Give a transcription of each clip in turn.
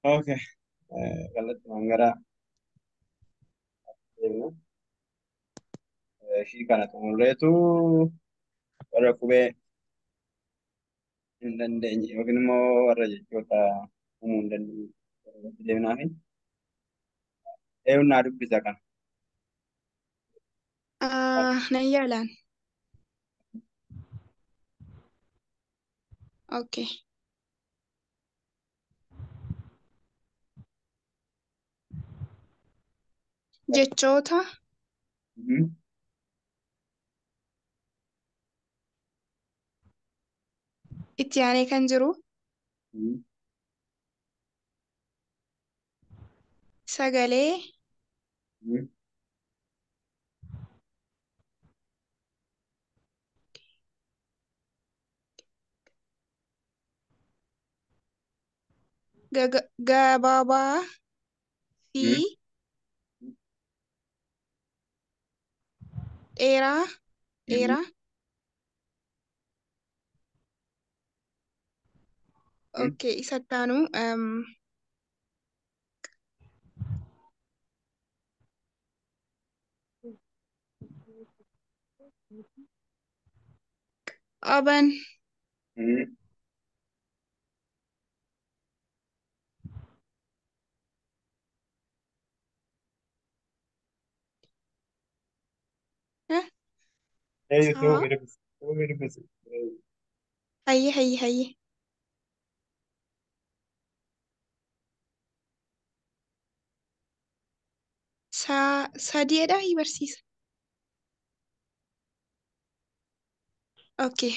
Oke, kalau Mangara deemnu ishii kana xumurreetu warra qubee hin dandeenye yookiin immoo warra jechoota uumuu hin dandeenye irratti deemnaa fi eeyyamnaa dubbisa kana. Nayyalaan. Okay. Jechoota Mhm, itti aanee kan jiru mhm, sagalee mhm, gabaabaa fi mhm, dheeraa mhm, dheeraa. mhm. Okay, isa ittaanu qaban Mhm. eh, Eeyyuu saa ta'uu dubbisa. hayye hayye hayye sadiidha barsiisa. Okay.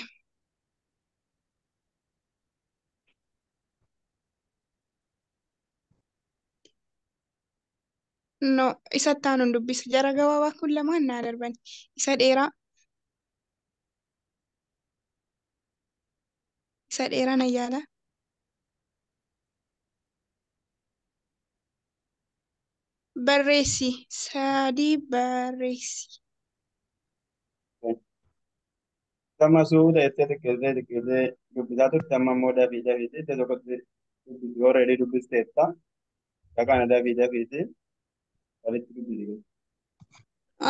No, isa ittaanu hin dubbisu. Jara gabaabaa kun lamaan naa darban. Isa dheeraa nayyaala. Barreessi. Sadii barreessi. Sama suuta itti xiqqeessee dubbisaa turte amma immoo dafii dafiitii itti tokkotti dubbisi yoo reedii dubbisteetta dhaqaan dafii dafiitii walitti dubbisi.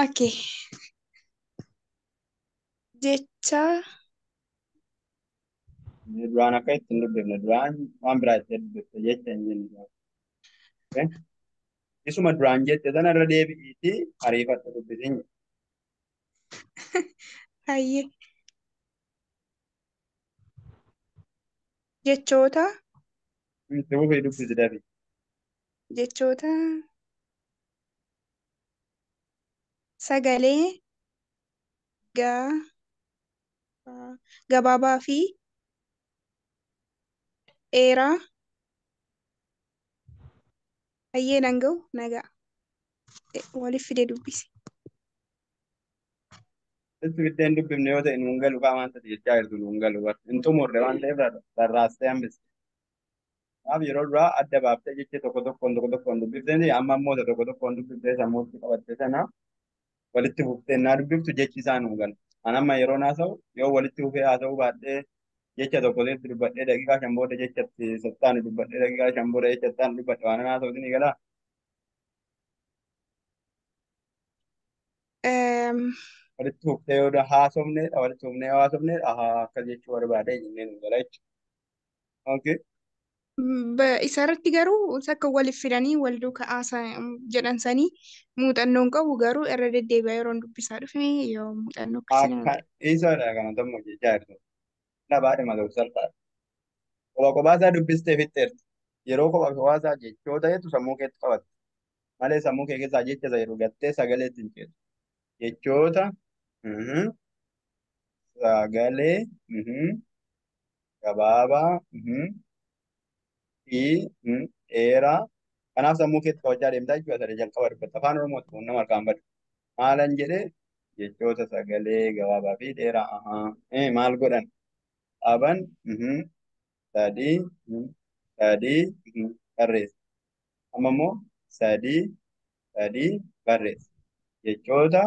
Okay. Jecha Duraan akka ittiin dubbifne duraan waan biraa itti dubbifte jecha hin jenne. Isuma duraan jette sana irra deebi'iitii ariifatte dubbisiin hayye jechoota itti fufii dubbisi dafii. jechoota sagalee ga gabaabaa fi dheeraa hayyee nan ga'u nagaa waliif fide dubbisi. Itti biddeen dubbifne yoo ta'e nuun galu qaamaan ta'e jechaa jirtu nuun galu hin xumurre waan ta'eef rarraastee hambiste. Kanaaf yeroo duraa adda baaftee jecha tokko tokkoon dubbiftee amma immoo tokko tokkoon dubbiftee sammuutti qabattee sana walitti fuftee naa dubbiftu jechi isaa nuun gala. An amma yeroo haasa'u yoo walitti fufee haasa'uu baadhee jecha tokko tokkotti dubbadhee daqiiqaa shan booda jechatti sattaan dubbadhee daqiiqaa shan booda jechattaan dubbadhe waan haasa'uutiin ni galaa. Walitti fuftee yoo haasofneedha walitti fufnee haasofneedha akka jechuu barbaadee jennee nuun gala jechuudha. Okay. Isarratti garuu akka waliif fidanii wal duukaa haasaa jedhan sanii muuxannoon qabu garuu irra deddeebi'aa yeroo dubbisaa dhufe yoo muuxannoo akkasii nama Akka isoodha kana tommo jechaa jirtu. Na baadhe malee salphaadha. Kophaa kophaa isaa dubbistee fixxeerti. Yeroo kophaa kophaa isaa jechoo ta'etu sammuu keetti qabatte. Malee sammuu kee keessaa jecha isa jedhu gattee sagalee ittiin ceetu. Jechoota sagalee gabaabaa fi dheeraa. Kanaaf sammuu keetti qabachaa deemtaa jechuudha. Sadii jalqaba dubbata. Afaan Oromootti kun nama harkaan badu. Maalan jedhee jechoota sagalee gabaabaa fi dheeraa. Maal godhan? Qaban sadii sadii barreessa. Amma immoo sadii sadii barreessa. Jechoota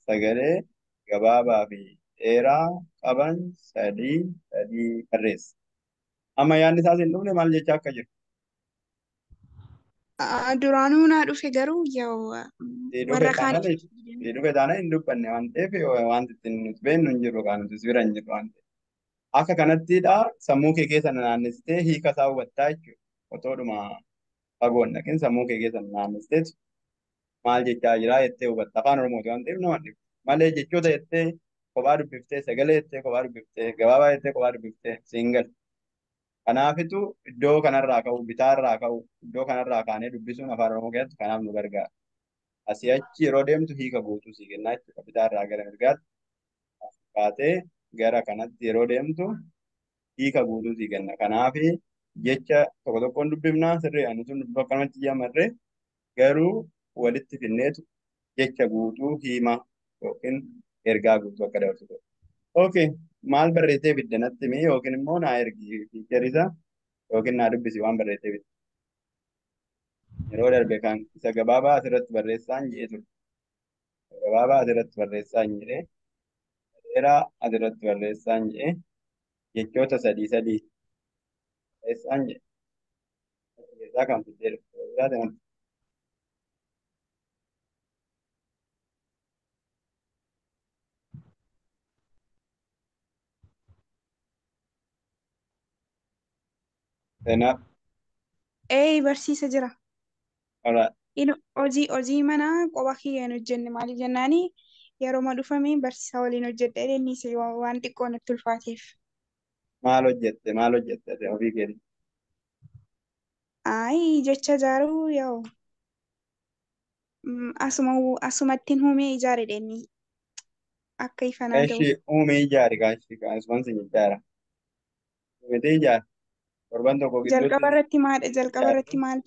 sagalee gabaabaa fi dheeraa qaban sadii sadii barreessa. Amma yaadni isaas hin dhufne maal jechaa akka jiru? Duraanuu naa dhufe garuu yoo Si dhufe warra taanaan kaaniif si dhufe taanaan hin dubbanne waan ta'eef wanti ittiin nuti beeknu hin jiru kan nuti bira hin jiru waan ta'eef. Akka kanattidha sammuu kee keessa naannestee hiika isaa hubattaa jechuudha. Otoodhuma fagoon dhaqin sammuu kee keessa naannestee maal jechaa jira jettee hubatta afaan Oromooti waan ta'eef nama dhibu. Malee jechoota jettee kophaa dubbiftee sagalee jettee kophaa dubbiftee gabaabaa jettee kophaa dubbiftee siin galu. Kanaafitu iddoo kanarraa ka'u bitaarraa ka'u iddoo kanarraa kaanee dubbisuun afaan Oromoo keessatti kanaaf nu gargaara. Asii achi yeroo deemtu hiika guutuu sii kennaa jechuudha. Bitaarraa gara mirgaatti as kaatee gara kanatti yeroo deemtu hiika guutuu sii kenna. Kanaafi jecha tokko tokkoon dubbifnaa sirrii ani sun dubbii akkanumatti ijaamarree garuu walitti finneetu jecha guutuu hiima yookiin ergaa guutuu akka dabarsu. Okay, maal barreessee fidde natti himi yookiin immoo naa ergi fiichariisa yookiin naa dubbisi waan barreessee fidde. Yeroo darbe kan isa gabaabaa asirratti barreessaan jedhee ture. Gabaabaa asirratti barreessaan jedhee dheeraa asirratti barreessaan jedhee jechoota sadii sadii barreessaan jedhee keessaa kan fiddee dhufe. Seenaa barsiisa jira. bara Hojii manaa qoba kiyyaan hojjenne maaliif jennaani yeroo dhufame barsiisaa waliin hojjedha innis waan xiqqoo natti ulfaateef. maal hojjette ofii keetii. Jecha ijaaruu yoo asumattiin humee ijaare dheeni akka ifanaa Eshi ga'u. uumee ijaari kaashi kaasumaan sin ijaara. Uumete ijaara. Torban tokko gidduutti Jalqaba ijaartu. irratti maal?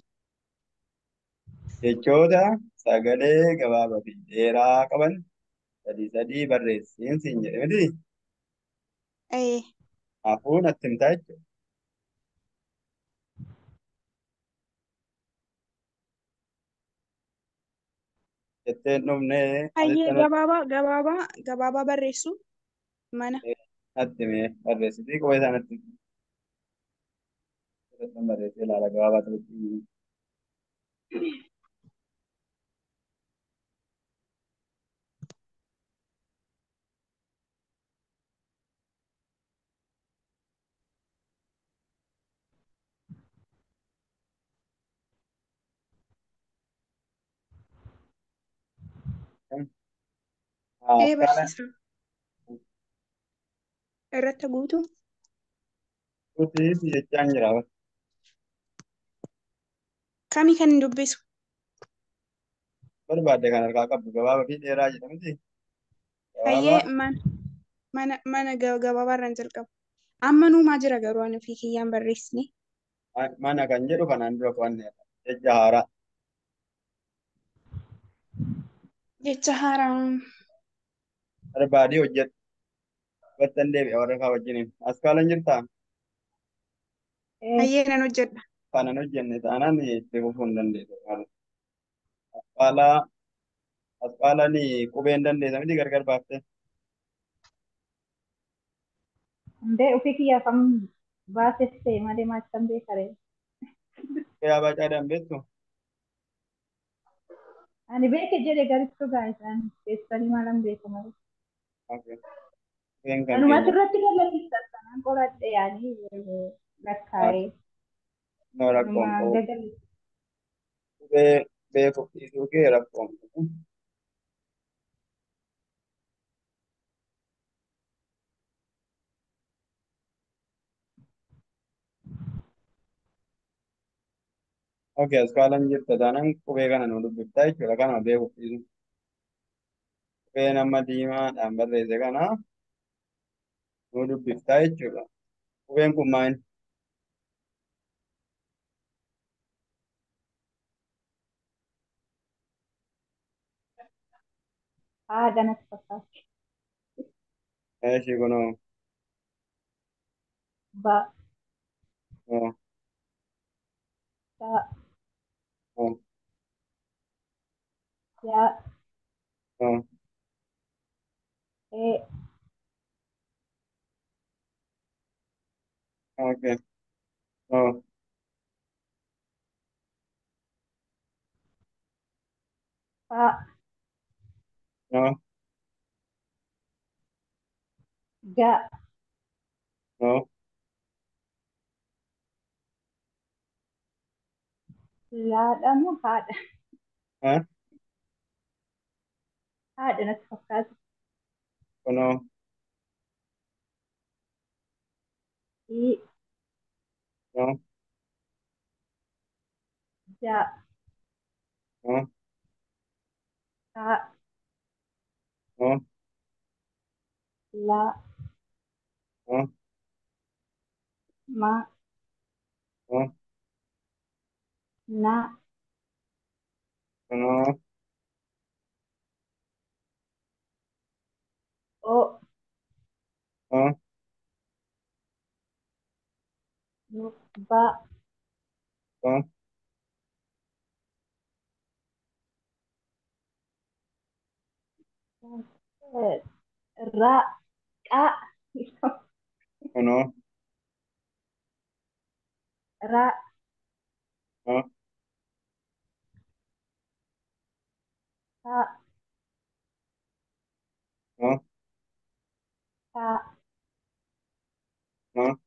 Jechoota sagalee gabaabaa fi dheeraa qaban sadii sadii barreessiin siin jedhe miti. Eh, Afuu natti himtaa jechuudha. Jetteen dhumnee asitti Hayyee gabaabaa barreessu mana. natti himee barreessitii qubee isaa natti barreessee ilaala gabaabaa ta'utti. Askaalaan Barsiisa irratti guutu. nuti jechaan jira. Kami kan hin dubbisu? Barbaadde kan harkaa qabdu gabaabaa fi dheeraa jedhamti. Hayyee Gabaabaa mana gabaabaa irraan jalqabu. Amma nuumaa jira garuu ani ofii kiyyaan barreessine. mana kan jedhu kanaan dura qo'anneedha. Jecha haaraa. Jecha haaraa. Barbaadee hojjedhu. Battan deebi'a warra kaa wajjiniin. Askaalan jirtaa? Hayyee nan hojjedha. Kanan hojjenne taanaan itti fufuu hin dandeessu. Asxaalaa asxaalaan qubee hin dandeessa miti gargar baaftee. Hundee ofii kiyyaa kan baasetti ta'e malee maachaan beekaree. Qubee abacaa dandeessu. Ani beeke jedhe garitti gaa'isaan keessanii maalan beeku malee. Qubeen kan Anumatti keenya. irratti galateessan sanaan qoradhe yaanii lakkaa'ee. No rakkoon Anuma qabu. gagalee. Qubee beekuuf dhiisuu kee rakkoon qabu. Okay, askaalan jirta taanaan qubee kana nu dubbiftaa jechuudha. Kana beekuuf dhiisu. Qubee nama diimaadhaan barreesse kana nu dubbiftaa jechuudha. Qubeen kun maal? Haadha natti fakkaatti. Ishii kunoo. Ba, Oh, ta, oh, ya, oh. e, Okay. Oh, fa, no, ga, no, laadha moo haadha? eh, Haadha natti fakkaata. no, I, no, ja, no, ha, no, la, no, ma, no, na, no, o, no, ba, no, eh, ra, qa, no, ra, no, ta, no, ta, no,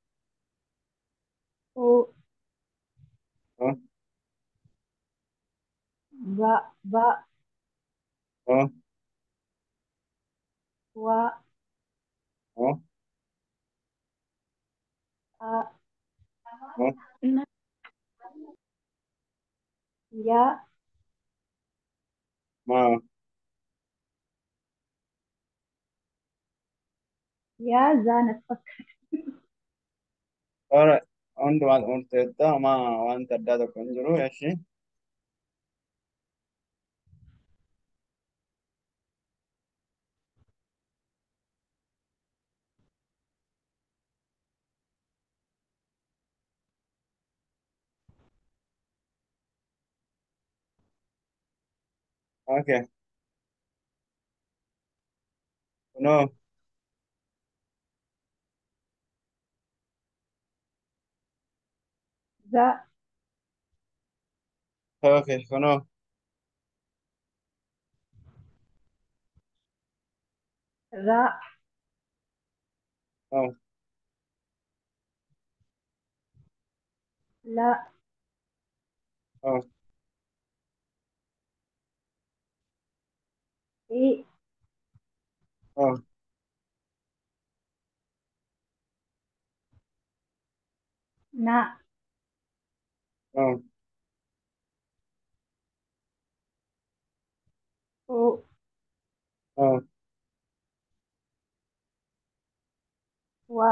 u, no, ba, ba, no, wa, no, a, no, Na- ya, ma, ya, za natti fakkaata. ora, hundumaa murteetta ma wanta addaa tokko hin jiru eshi okay no Za, okay no ra, no la, no i, no na, no u, no wa,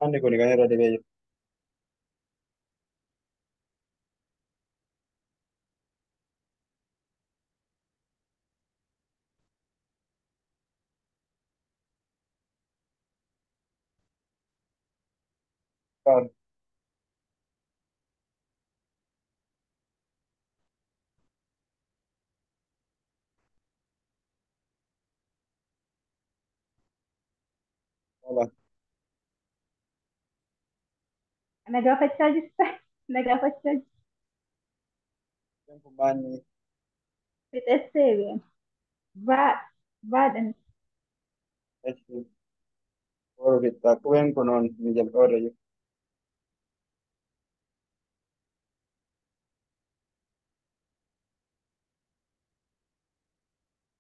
anni kun kan irra dibee jiru kan wala na gaafachaa jirta. Na gaafachaa jirta. kan kun baanyi Fixeessee beena. Baa, baadhan. eshi oru fitta qubeen kun on ni jalqaba irra jiru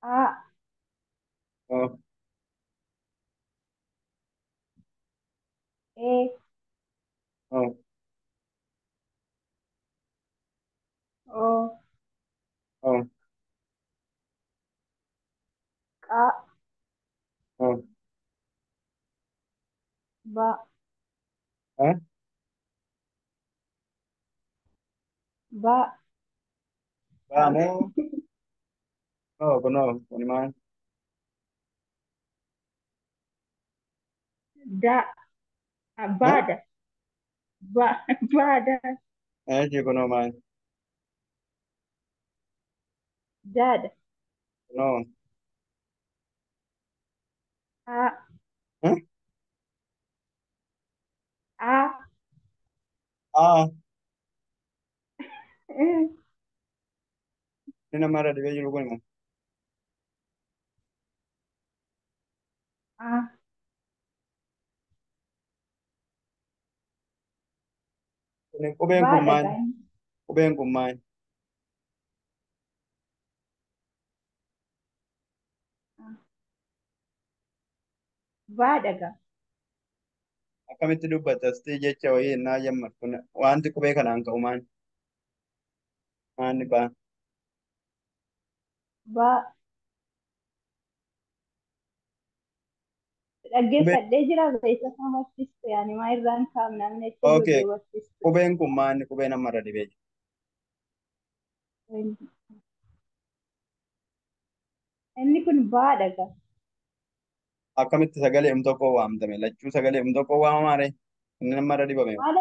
A, no e, no o, no qa, no ba, eh ba, baamo no kuno kun maan da, eh baadha. Ba, baadha. eshi kuno maan Daadha. no A, eh A inni namarra dhibee jiru kun immoo Ah, qubeen kun baadha maal? gaa'in. Qubeen kun maal? Baadha ga'a. Akkamitti dubbatastii jecha wayii innaa jamma kun wanti qubee kanaan ka'u maal? Maalni baa? Ba Qubeen dhaggeeffadhee jira beeksisa hubachiiste yaani maa irraan kaa'amnaan jecha okay. ijoollee hubachiistu. Qubeen kun maalni qubee namarra dhibee jiru? Inni kun baadha ga'a. Akkamitti sagalee tokko waamtame? Lachuu sagalee tokko waamamaare? Inni namarra dhibame. Maal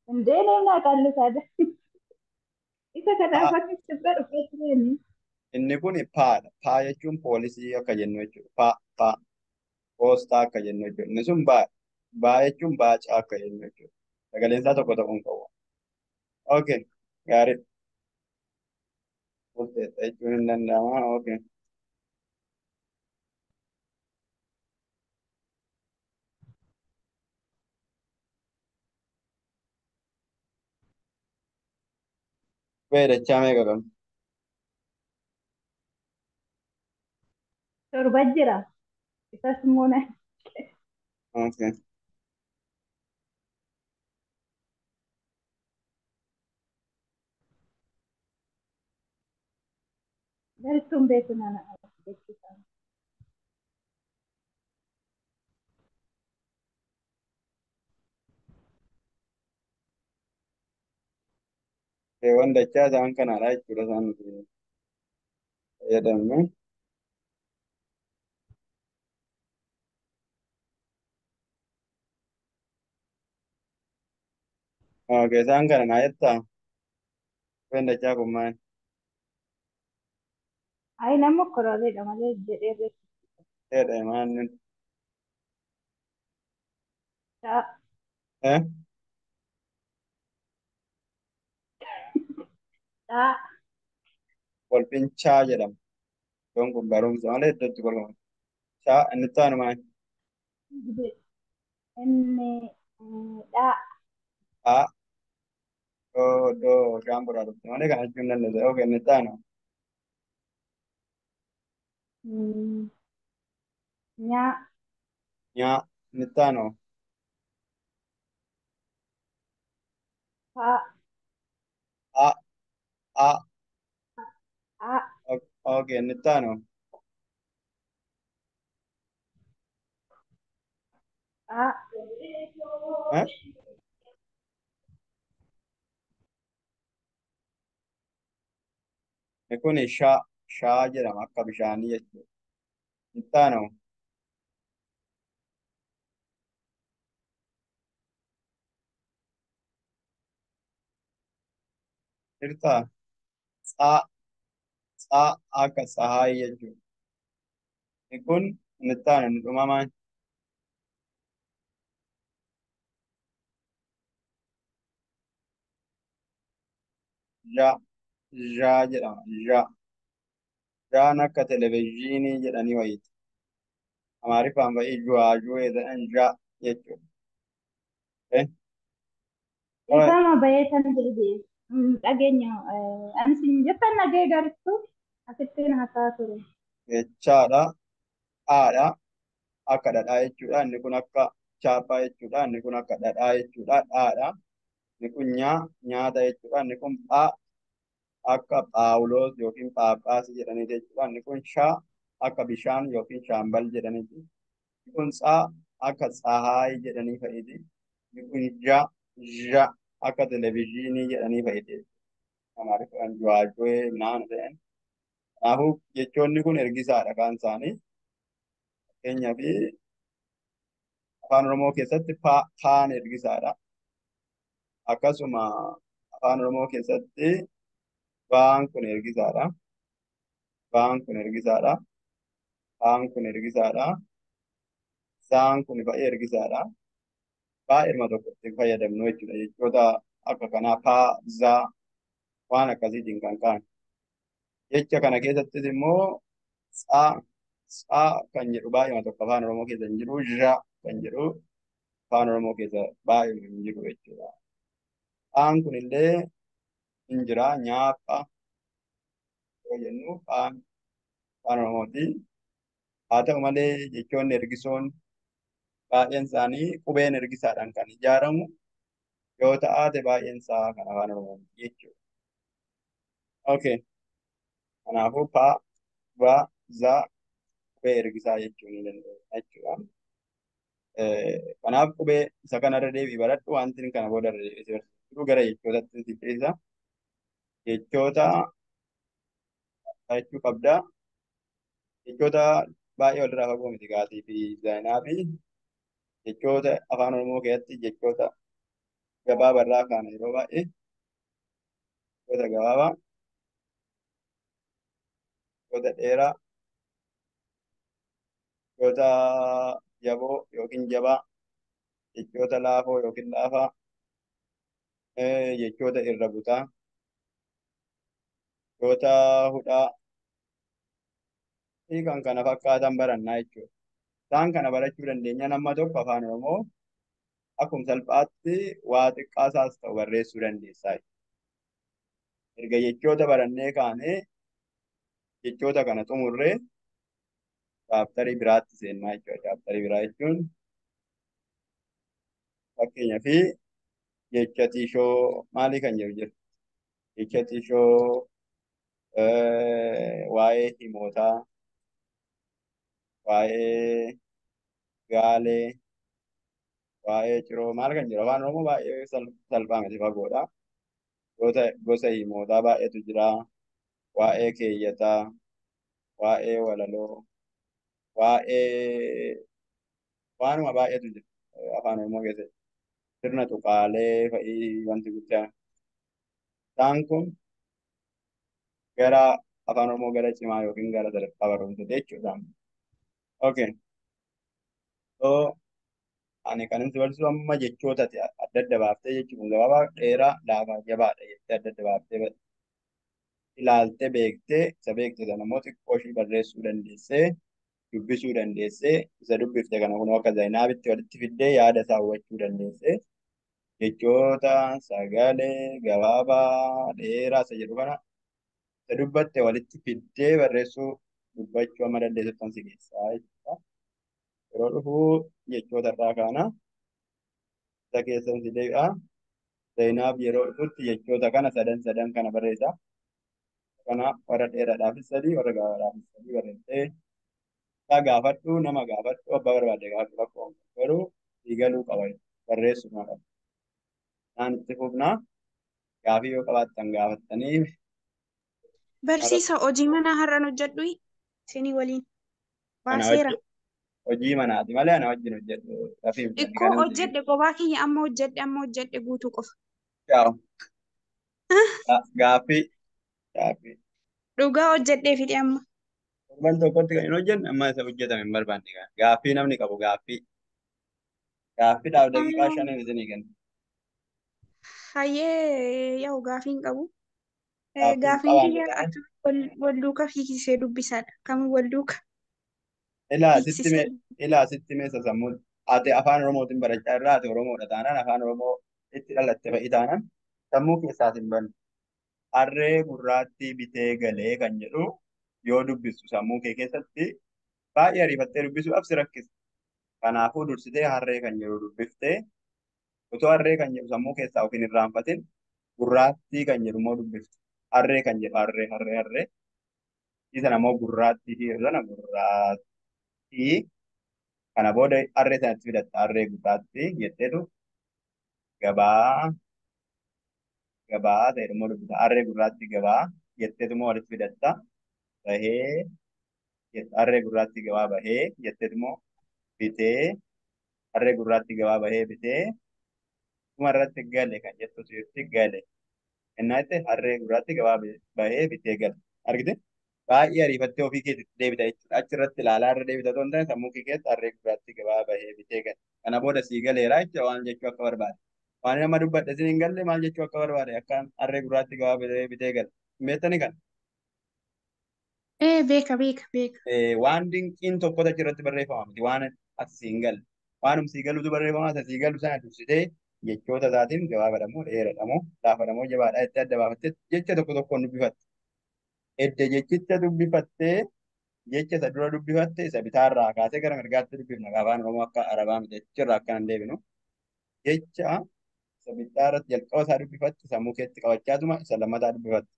hundee neemnaa qallisaadha. Isa kanaaf akka sirba dhufee tureeni. Inni kun paadha. Paa jechuun poolisii akka jennu jechuudha. Paa. Poostaa akka jennu jechuudha. Inni sun baadha. Baa jechuun baacaa akka jennu jechuudha. Sagaleen isaa tokko ta'uun qabu. Okay. Gaarii. Murteessa jechuun hin danda'ama. Okay. Dachaa meeqa qabna? Torba jira. Isas immoo na Okay. galtuun beeku nana jechuudha. Keewwan dachaa isaan kanaadha jechuudha isaan nuti fayyadamnu. Okay. Isaan kana naa jettaa? Keewwan dachaa kun maal? Ayi nama korooleedha malee jedhee beeku. Jedhe maal? Dhaa Eh? dhaa Kolfinchaa jedhama. Iddoon kun barumsa malee iddootti kolfama. Chaa inni taanu maal? inni dhaa Haa. Doo shaamburaa dhufte malee kana jechuun dandeessa. Okay. Inni taanu nyaa nyaa. Inni taanu haa haa. Haa. haa Okay. Inni taanu haa eh? Inni kun shaa jedhama akka bishaanii jechuudha. Inni taanu hirtaa tsaa. Tsaa akka tsahaayii jechuudha. Inni kun inni taanu inni dhumamaan zhaa. Zhaa jedhama. Zhaa. Zhaan akka televezyiinii jedhanii wayiiti. Amaariffaan ba'ii juwaajuu jedhan zhaa jechuudha. Eh? Alright. Ifama bahee kan jedhe dhageenya ani sin jettan nagee garittu asittiin hasaa ture. Jechaadha. Haadha. Akka dhadhaa jechuudha. Inni kun akka chaappaa jechuudha. Inni kun akka dhadhaa jechuudha. Dhaadha. Inni kun nyaata jechuudha. Inni kun phaa akka phaawulos yookiin phaaphaasii jedhanii jechuudha. Inni kun shaa akka bishaan yookiin shaambal jedhaniiti. Inni kun tsaa akka tsahaayii jedhanii fayyidi. Inni kun zha akka televezyiinii jedhanii fayyidi. Amaariffaan juwaajwee naan ta'an. Kanaafuu jechoonni kun ergisaadha kaan isaanii. Fakkeenyaaf afaan Oromoo keessatti paan ergisaadha. Akkasuma afaan Oromoo keessatti baan kun ergisaadha. Baan kun ergisaadha. Paan kun ergisaadha. Zaan kun ba'ee ergisaadha. baay'ee tokkotti fayyadamnu jechuudha. Jechoota akka kanaa paa, zaa waan akkasiitiin kan ka'an. Jecha kana keessattis immoo tsaa, tsaa kan jedhu baay'ee tokko afaan Oromoo keessa hin jiru. Zhaa kan jedhu afaan Oromoo keessa baay'ee hin jiru jechuudha. Tsaan kunillee hin jira. Nyaapha yoo jennu tsaan afaan Oromooti. Haa ta'u malee jechoonni ergisoon baay'een isaanii qubeen ergisaadhaan kan ijaaramu yoo ta'aate baay'een isaa kan afaan Oromooti jechuudha. Okay. Kanaafuu paa, ba, za qubee ergisaa jechuu ni dandeenya jechuudha. Kanaaf qubee isa kanarra deebii baradhu wanti inni kana booda irra deebisee barsiisu gara jechootatti siqeessa. Jechoota jechuu qabda. Jechoota baay'ee walirraa fagoo miti gaatii fi zaayinaa fi jechoota afaan Oromoo keessatti jechoota gabaabarraa kaana yeroo baay'ee jechoota gabaabaa, jechoota dheeraa, jechoota jaboo yookiin jabaa, jechoota laafoo yookiin laafaa, jechoota irra butaa, jechoota hudhaa fi kan kana fakkaatan barannaa jechuudha. Isaan kana barachuu dandeenya nama tokko afaan Oromoo akkuma salphaatti waa xiqqaasaas ta'u barreessuu dandeessaa. Erga jechoota barannee kaanee jechoota kana xumurree chaaptarii biraatti seennaa jechuudha. Chaaptarii biraa jechuun fakkeenyaa fi jecha tiishoo maalii kan jedhu jira. Jecha tiishoo waa'ee himootaa, waa'ee gaalee, waa'ee ciroo maal kan jedhu afaan Oromoo baay'ee salphaa miti fagoodha. Gosa himootaa baay'eetu jira. Waa'ee keeyyataa, waa'ee walaloo, waa'ee waanuma baay'eetu jira afaan Oromoo keessatti. Sirna tuqaalee fa'ii wanti guddaa. Isaan kun gara afaan Oromoo gara cimaa yookiin gara sadarkaa barumsaati jechuudha. Okay. So ani kan nuti barsiisu amma jechoota adda adda baaftee jechuun gabaabaa dheeraa laafaa jabaadha jettee adda adda baaftee ilaaltee beektee isa beekte sana immoo xiqqoo ishii barreessuu dandeessee dubbisuu dandeessee isa dubbifte kana kun akka zaayinaabitti walitti fiddee yaada isaa hubachuu dandeessee jechoota sagalee gabaabaa dheeraa isa jedhu kana isa dubbatte walitti fiddee barreessuu dubbachuu amma dandeessutti si keessaa jechuudha. Yeroo dhufuu jechoota irraa kaana isa keessan si deebi'a. Zaayinaab yeroo dhufutti jechoota kana sadan kana barreessa. Kana warra dheeraadhaafis sadii warra gabaabaadhaafis sadii barreessee isaa gaafadhu nama gaafadhu abbaa barbaade gaafadhu rakkoo garuu dhiigaluu qaba barreessuma qaba. Naan itti fufnaa gaafii yoo qabaattan gaafattanii Barsiisa hojii manaa har'an hojjedhu isinii waliin kana baaseera. hojii manaati malee ana wajjin hojjedhu rafii Ikkoo hojjedhe kophaa kiyya amma hojjedhe guutuu qofa. Gaaffii Dhugaa hojjedhee fidhe amma. torban tokkotti kan hin hojjenne amma isa hojjetame hin barbaanne gaaffii namni qabu gaaffiidhaaf daqiiqaa 5 isinii kenna. Hayyee yaa gaafii hin qabu. Gaaffii Gaafiin qabaanne kiyya taanaan akka wal duukaa fiigsisee dubbisaadha. Kamuu wal duukaa ilaa fiigsisee. sitti meessa sammuu ati afaan Oromootiin barachaa irraa ati Oromoodha taanaan afaan Oromoo itti dhalatte fa'i taanaan sammuu keessaas hin banne. Harree gurraattii bitee galee kan jedhu yoo dubbistu sammuu kee keessatti baay'ee ariifattee dubbisuudhaaf si rakkisa. Kanaafuu dursitee harree kan jedhu dubbiftee otoo harree kan jedhu sammuu keessaa ofiin irraanfatin gurraattii kan jedhu immoo dubbifte. Harree kan jedhu harree. Isa namoo gurraattii fi irrana gurraattii kana booda harree sanatti fidatta harree gurraattii jetteetu gabaa ta'e immoo dubbisa. Harree gurraattii gabaa jetteetu immoo walitti fidatta bahee harree gurraattii gabaa bahee jetteetu immoo bitee harree gurraattii gabaa bahee bitee dhuma irratti gale kan jettu sitti gale. Innaa itti harree gurraattii gabaa bahee bitee gale. Argite? baay'ee ariifattee ofii keetitti deebita jechuudha. Achirratti ilaalaa irra deebita osoo hin taane sammuu kee keessa harree gurraattii gabaa bahee bitee gala. Kana booda sii galeeraa jechuudha waan jechuu akka barbaade. Waan nama dubbadhe siin hin galle maal jechuu akka barbaade akkaan harree gurraattii gabaa bahee bitee gala. Meettani kan Beeka beeka beeka. waan dinqiin tokkotu achirratti barreeffama miti waan ati siin galle. Waanum sii galutu barreeffama ati sii galu sana dursitee jechoota isaatiin gabaabadhamoo dheeradhamoo laafadhamoo jabaadhaa itti adda baafattee jecha tokko tokkoon dubbifatte. Edda jechicha dubbifattee jecha isa dura dubbifatte isa bitaarraa kaasee gara mirgaatti dubbifna afaan oromoo akka arabaa miti jechirraa akka hin deebinu jecha isa bitaarratti jalqaba isaa dubbifatte sammuu keetti qabachaatuma isa lammataa dubbifatte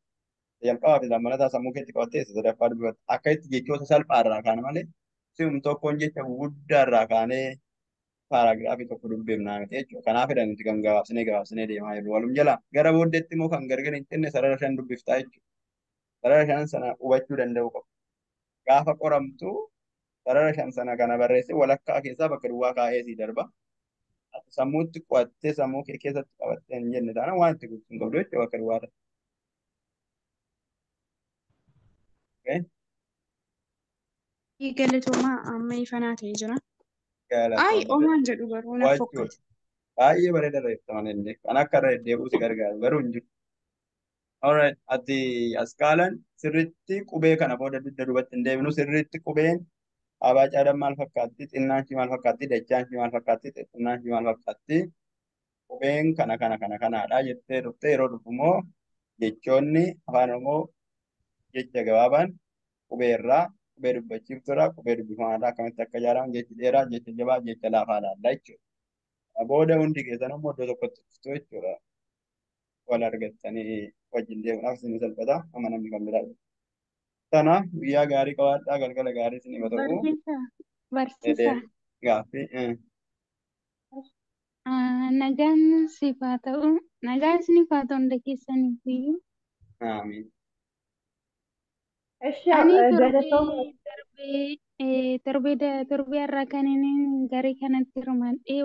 jalqabaa fi lammataa sammuu keetti qabattee isa sadaffaa dubbifatte akka itti jechoota salphaarraa kaana malee si'um tokkoon jecha guddaarraa kaanee paaraagiraafii tokko dubbifnaa miti jechuudha. Kanaaf jedhan nuti kan gabaabsinee deemaa jirru walum jala gara booddeetti immoo kan gargar hin cinne sarara shan dubbiftaa jechuudha. Sarara shan sana hubachuu danda'u qabu. Gaafa qoramtu sarara shan sana kana barreessee walakkaa keessaa bakka duwwaa kaa'ee sii darba. Sammuutti qo'attee sammuu kee keessatti qabattee hin jenne taana waan itti guutuu hin qabdu jechuudha bakka duwwaa ta'e. Galatoomaa amma ifanaa ta'ee jira. Ay, Galatoomte omaan jedhu garuu na qo'achuudha. fokkate. Baay'ee bareeda reeffaman illee kan akka irra deddeebi'u si gargaaru garuu hin jiru. Alright, ati askaalan sirriitti qubee kana booda dugda duubatti hin deebinu sirriitti qubeen abaa caadaan maal fakkaatti xinnaanchi maal fakkaatti dachaanchi maal fakkaatti xinnaanchi maal fakkaatti qubeen kana kanaadha jettee dhuftee yeroo dhufu immoo jechoonni afaan oromoo jecha gabaabaan qubee irraa qubee dubbachiifturaa qubee dubbifamaadhaa akkamitti akka ijaaramu jechi dheeraa jecha jabaa jecha laafaa laallaa jechuudha. Booda hundi keessan immoo iddoo tokkotti dhuftu jechuudha. Wal argattanii wajjin deemuudhaaf isin salphata amma namni kan biraa dhufu. Sana guyyaa gaarii qabaadhaa galgala gaarii isin hima ta'u Barsiisaa, barsiisaa, gaaffii nagaan siif haa ta'u, nagaan isiniif haa ta'u hunda keessaniif iyyuu. amiin. Eshi Ani galatooma. torbee har'aa kan inni garee kanatti hirmaadhee